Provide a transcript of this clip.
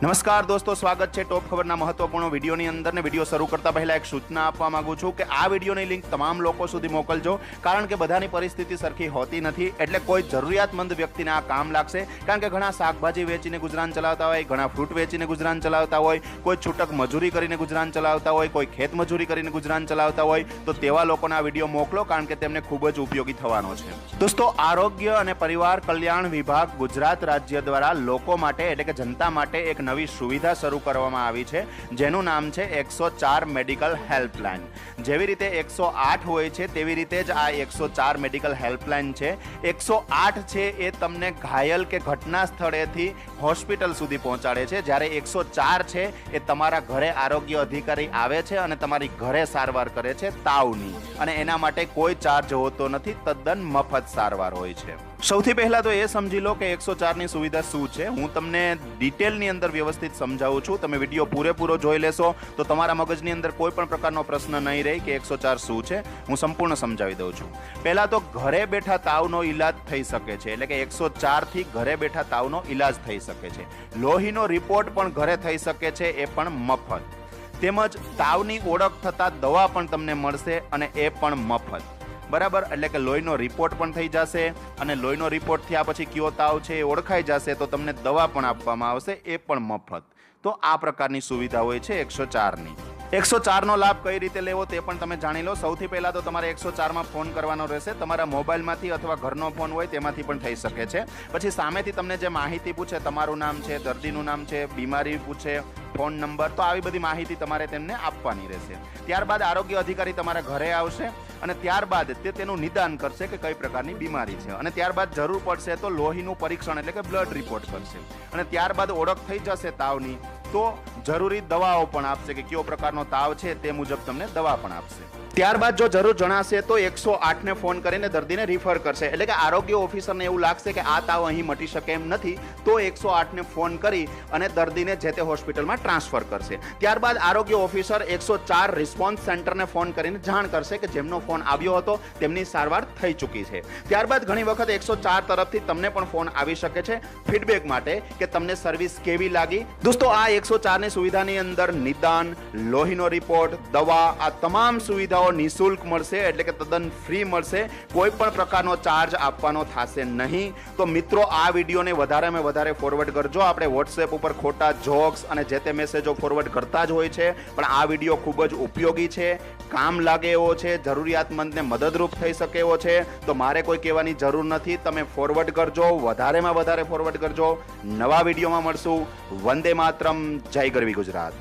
નમસ્કાર દોસ્તો, સ્વાગત છે ટોપ ખબરના મહત્વપૂર્ણ વિડીયોની અંદર ને વિડીયો શરૂ કરતા પહેલા એક સૂચના આપવા માંગુ છું કે આ વિડીયોની લિંક તમામ લોકો સુધી મોકલજો, કારણ કે બધાની પરિસ્થિતિ સરખી હોતી નથી. એટલે કોઈ જરૂરિયાતમંદ વ્યક્તિને આ કામ લાગશે, કારણ કે ઘણા શાકભાજી વેચીને ગુજરાન ચલાવતા હોય, ઘણા ફ્રૂટ વેચીને ગુજરાન ચલાવતા હોય, કોઈ છૂટક મજૂરી કરીને ગુજરાન ચલાવતા હોય, કોઈ ખેત મજૂરી કરીને ગુજરાન ચલાવતા હોય, તો તેવા લોકોને આ વિડીયો મોકલો, કારણ કે તેમને ખૂબ જ ઉપયોગી થવાનો છે. દોસ્તો, આરોગ્ય અને પરિવાર કલ્યાણ વિભાગ ગુજરાત રાજ્ય દ્વારા લોકો માટે એટલે કે જનતા માટે એક નવી સુવિધા શરૂ કરવામાં આવી છે, જેનું નામ છે 104 મેડિકલ હેલ્પલાઇન. જેવી રીતે 108 હોય છે તેવી રીતે જ આ 104 મેડિકલ હેલ્પલાઇન છે. 108 છે એ તમને ઘાયલ કે ઘટના સ્થળેથી હોસ્પિટલ સુધી પહોંચાડે છે, જ્યારે 104 છે એ તમારા ઘરે આરોગ્ય અધિકારી આવે છે અને તમારી ઘરે સારવાર કરે છે તાવની, અને એના માટે કોઈ ચાર્જ હોતો નથી, તદ્દન મફત સારવાર હોય છે. સૌથી પહેલા તો એ સમજી લો કે 104 ની સુવિધા શું છે. હું તમને ડિટેલની અંદર વ્યવસ્થિત સમજાવું છું. તમે વિડીયો પૂરેપૂરો જોઈ લેશો તો તમારા મગજની અંદર કોઈ પણ પ્રકારનો પ્રશ્ન નહીં રહે કે 104 શું છે. હું સંપૂર્ણ સમજાવી દઉં છું. પહેલા તો ઘરે બેઠા તાવનો ઈલાજ થઈ શકે છે, એટલે કે 104 થી ઘરે બેઠા તાવનો ઈલાજ થઈ શકે છે. લોહીનો રિપોર્ટ પણ ઘરે થઈ શકે છે, એ પણ મફત. તેમજ તાવની ઓળખ થતા દવા પણ તમને મળશે અને એ પણ મફત. બરાબર, એટલે કે લોહીનો રિપોર્ટ પણ થઈ જશે અને લોહીનો રિપોર્ટ થયા પછી કયો તાવ છે એ ઓળખાઈ જશે તો તમને દવા પણ આપવામાં આવશે, એ પણ મફત. તો આ પ્રકારની સુવિધા હોય છે 104 ની. 104 નો લાભ કઈ રીતે લેવો તે પણ તમે જાણી લો. સૌથી પહેલા તો તમારે 104 માં ફોન કરવાનો રહેશે. તમારા મોબાઈલમાંથી અથવા ઘરનો ફોન હોય તેમાંથી પણ થઈ શકે છે. પછી સામેથી તમને જે માહિતી પૂછે, તમારું નામ છે, દર્દીનું નામ છે, બીમારી પૂછે, ફોન નંબર, તો આવી બધી માહિતી તમારે તેમને આપવાની રહેશે. ત્યારબાદ આરોગ્ય અધિકારી તમારા ઘરે આવશે અને ત્યારબાદ તે તેનું નિદાન કરશે કે કઈ પ્રકારની બીમારી છે, અને ત્યારબાદ જરૂર પડશે તો લોહીનું પરીક્ષણ એટલે કે બ્લડ રિપોર્ટ કરશે, અને ત્યારબાદ ઓળખ થઈ જશે તાવની તો જરૂરી દવાઓ પણ આપશે કે કયો પ્રકારનો તાવ છે તે મુજબ તમને દવા પણ આપશે. ત્યારબાદ જો જરૂર જણાશે તો 108 ને ફોન કરીને દર્દીને રિફર કરશે, એટલે કે આરોગ્ય ઓફિસરને એવું લાગશે કે આ તાવ અહીં મટી શકે એમ નથી તો 108 ને ફોન કરી અને દર્દીને જે તે હોસ્પિટલમાં ટ્રાન્સફર કરશે. ત્યારબાદ આરોગ્ય ઓફિસર 104 રિસ્પોન્સ સેન્ટરને ફોન કરીને જાણ કરશે કે જેમનો ફોન આવ્યો હતો તેમની સારવાર થઈ ચૂકી છે. ત્યારબાદ ઘણી વખત 104 તરફથી તમને પણ ફોન આવી શકે છે ફીડબેક માટે કે તમને સર્વિસ કેવી લાગી. દોસ્તો, આ 104 ની સુવિધાની અંદર નિદાન, લોહીનો રિપોર્ટ, દવા, આ તમામ સુવિધાઓ નિઃશુલ્ક મળશે, એટલે કે તદ્દન ફ્રી મળશે. કોઈ પણ પ્રકારનો ચાર્જ આપવાનો થશે નહીં. તો મિત્રો, આ વિડીયોને વધારેમાં વધારે ફોરવર્ડ કરજો. આપણે વોટ્સએપ ઉપર ખોટા જોક્સ અને જે તે મેસેજો ફોરવર્ડ કરતા જ હોય છે, પણ આ વિડીયો ખૂબ જ ઉપયોગી છે, કામ લાગે એવો છે, જરૂરિયાતમંદને મદદરૂપ થઈ શકે એવો છે. તો મારે કોઈ કહેવાની જરૂર નથી, તમે ફોરવર્ડ કરજો, વધારેમાં વધારે ફોરવર્ડ કરજો. નવા વિડીયોમાં મળશું. વંદે માતરમ. જય ગરવી ગુજરાત.